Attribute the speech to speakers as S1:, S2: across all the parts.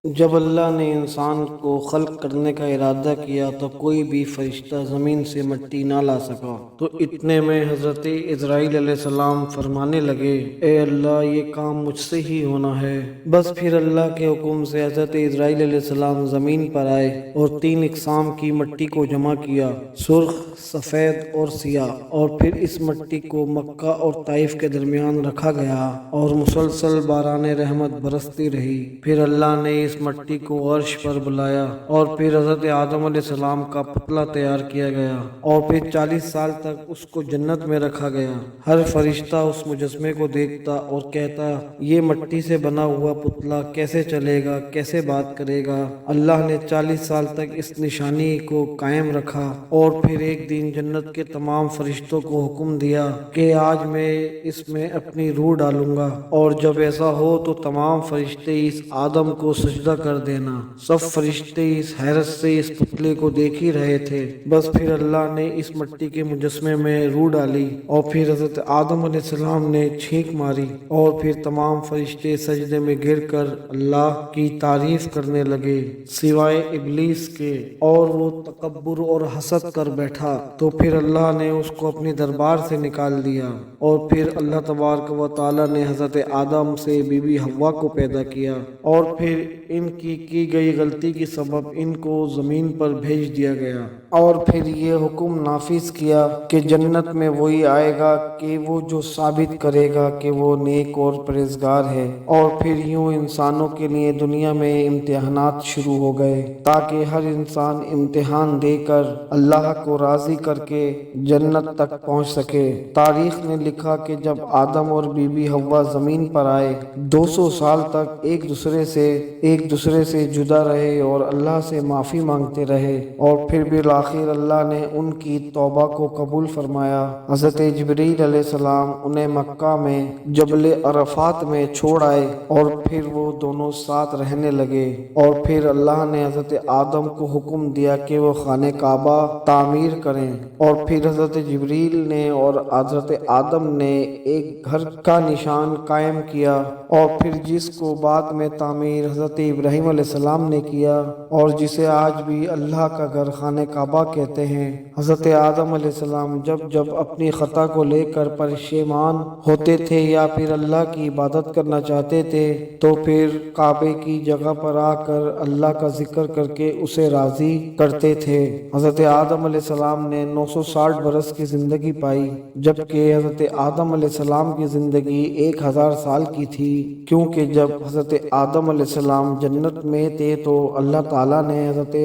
S1: جب اللہ نے انسان کو خلق کرنے کا ارادہ کیا تو کوئی بھی فرشتہ زمین سے مٹی نہ لا سکا، تو اتنے میں حضرت اسرائیل علیہ السلام فرمانے لگے، اے اللہ یہ کام مجھ سے ہی ہونا ہے۔ بس پھر اللہ کے حکم سے حضرت اسرائیل علیہ السلام زمین پر آئے اور 3 اقسام کی مٹی کو جمع کیا، سرخ، سفید اور سیاہ، اور پھر اس مٹی کو مکہ اور طائف کے درمیان رکھا گیا اور مسلسل باران رحمت برستی رہی۔ پھر اللہ نے اس مٹی کو عرش پر بلایا اور پھر حضرت آدم علیہ السلام کا پتلا تیار کیا گیا اور پھر 40 سال تک اس کو جنت میں رکھا گیا۔ ہر فرشتہ اس مجسمے کو دیکھتا اور کہتا، یہ مٹی سے بنا ہوا پتلا کیسے چلے گا، کیسے بات کرے گا؟ اللہ نے 40 سال تک اس نشانی کو قائم رکھا اور پھر ایک دن جنت کے تمام فرشتوں کو حکم دیا کہ آج میں اس میں اپنی روح ڈالوں گا، اور جب ایسا ہو تو تمام فرشتے اس آدم کو سجدہ کر دینا۔ سب فرشتے اس حیرت سے اس پتلے کو دیکھ ہی رہے تھے۔ بس پھر اللہ نے اس مٹی کے مجسمے میں روح ڈالی اور پھر حضرت آدم علیہ السلام نے چھینک ماری اور پھر تمام فرشتے سجدے میں گر کر اللہ کی تعریف کرنے لگے سوائے ابلیس کے، اور وہ تکبر اور حسد کر بیٹھا۔ تو پھر اللہ نے اس کو اپنی دربار سے نکال دیا، اور پھر اللہ تبارک و تعالی نے حضرت آدم سے بی بی حوا کو پیدا کیا، اور پھر ان کی گئی غلطی کے سبب ان کو زمین پر بھیج دیا گیا، اور پھر یہ حکم نافذ کیا کہ جنت میں وہی آئے گا کہ وہ جو ثابت کرے گا کہ وہ نیک اور پرہیزگار ہے۔ اور پھر یوں انسانوں کے لیے دنیا میں امتحانات شروع ہو گئے تاکہ ہر انسان امتحان دے کر اللہ کو راضی کر کے جنت تک پہنچ سکے۔ تاریخ نے لکھا کہ جب آدم اور بی بی حوا زمین پر آئے، 200 سال تک ایک دوسرے سے جدا رہے اور اللہ سے معافی مانگتے رہے، اور پھر بالآخر اللہ نے ان کی توبہ کو قبول فرمایا۔ حضرت جبریل علیہ السلام انہیں مکہ میں جبل عرفات میں چھوڑ آئے اور پھر وہ دونوں ساتھ رہنے لگے، اور پھر اللہ نے حضرت آدم کو حکم دیا کہ وہ خانہ کعبہ تعمیر کریں، اور پھر حضرت جبریل نے اور حضرت آدم نے ایک گھر کا نشان قائم کیا، اور پھر جس کو بعد میں تعمیر حضرت ابراہیم علیہ السلام نے کیا اور جسے آج بھی اللہ کا گھر خانہ کعبہ کہتے ہیں۔ حضرت آدم علیہ السلام جب اپنی خطا کو لے کر پشیمان ہوتے تھے یا پھر اللہ کی عبادت کرنا چاہتے تھے تو پھر کعبے کی جگہ پر آ کر اللہ کا ذکر کر کے اسے راضی کرتے تھے۔ حضرت آدم علیہ السلام نے 960 برس کی زندگی پائی، جبکہ حضرت آدم علیہ السلام کی زندگی 1000 سال کی تھی، کیونکہ جب حضرت آدم علیہ السلام جنت میں تھے تو اللہ تعالیٰ نے حضرت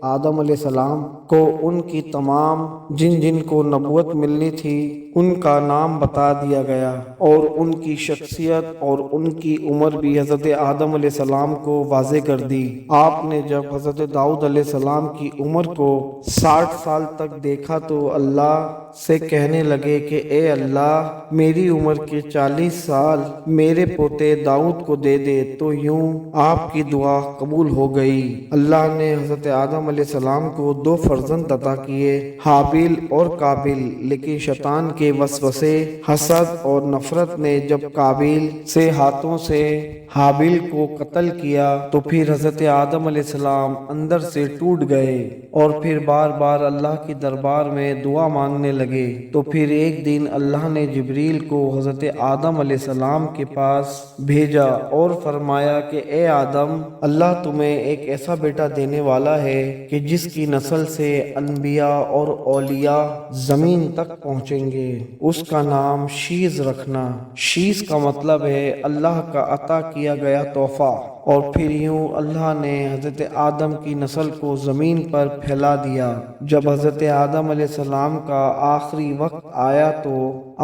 S1: آدم علیہ السلام کو ان کی تمام جن کو نبوت ملنی تھی ان کا نام بتا دیا گیا، اور ان کی شخصیت اور ان کی عمر بھی حضرت آدم علیہ السلام کو واضح کر دی۔ آپ نے جب حضرت داؤد علیہ السلام کی عمر کو 60 سال تک دیکھا تو اللہ سے کہنے لگے کہ اے اللہ، میری عمر کے 40 سال میرے پوتے داؤد کو دے دے، تو یوں آپ کی دعا قبول ہو گئی۔ اللہ نے حضرت آدم علیہ السلام کو 2 فرزند عطا کیے، حابیل اور قابیل، لیکن شیطان کے وسوسے، حسد اور نفرت نے جب قابیل سے ہاتھوں سے حابیل کو قتل کیا تو پھر حضرت آدم علیہ السلام اندر سے ٹوٹ گئے اور پھر بار بار اللہ کی دربار میں دعا مانگنے لگے۔ تو پھر ایک دن اللہ نے جبریل کو حضرت آدم علیہ السلام کے پاس بھیجا اور فرمایا کہ اے آدم، اللہ تمہیں ایک ایسا بیٹا دینے والا ہے کہ جس کی نسل سے انبیاء اور اولیاء زمین تک پہنچیں گے، اس کا نام شیز رکھنا۔ شیز کا مطلب ہے اللہ کا عطا کیا گیا تحفہ۔ اور پھر یوں اللہ نے حضرت آدم کی نسل کو زمین پر پھیلا دیا۔ جب حضرت آدم علیہ السلام کا آخری وقت آیا تو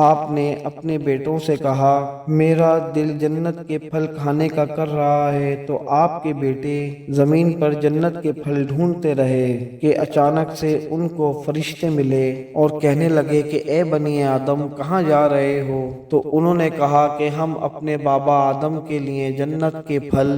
S1: آپ نے اپنے بیٹوں سے کہا، میرا دل جنت کے پھل کھانے کا کر رہا ہے۔ تو آپ کے بیٹے زمین پر جنت کے پھل ڈھونڈتے رہے کہ اچانک سے ان کو فرشتے ملے اور کہنے لگے کہ اے بنی آدم، کہاں جا رہے ہو؟ تو انہوں نے کہا کہ ہم اپنے بابا آدم کے لیے جنت کے پھل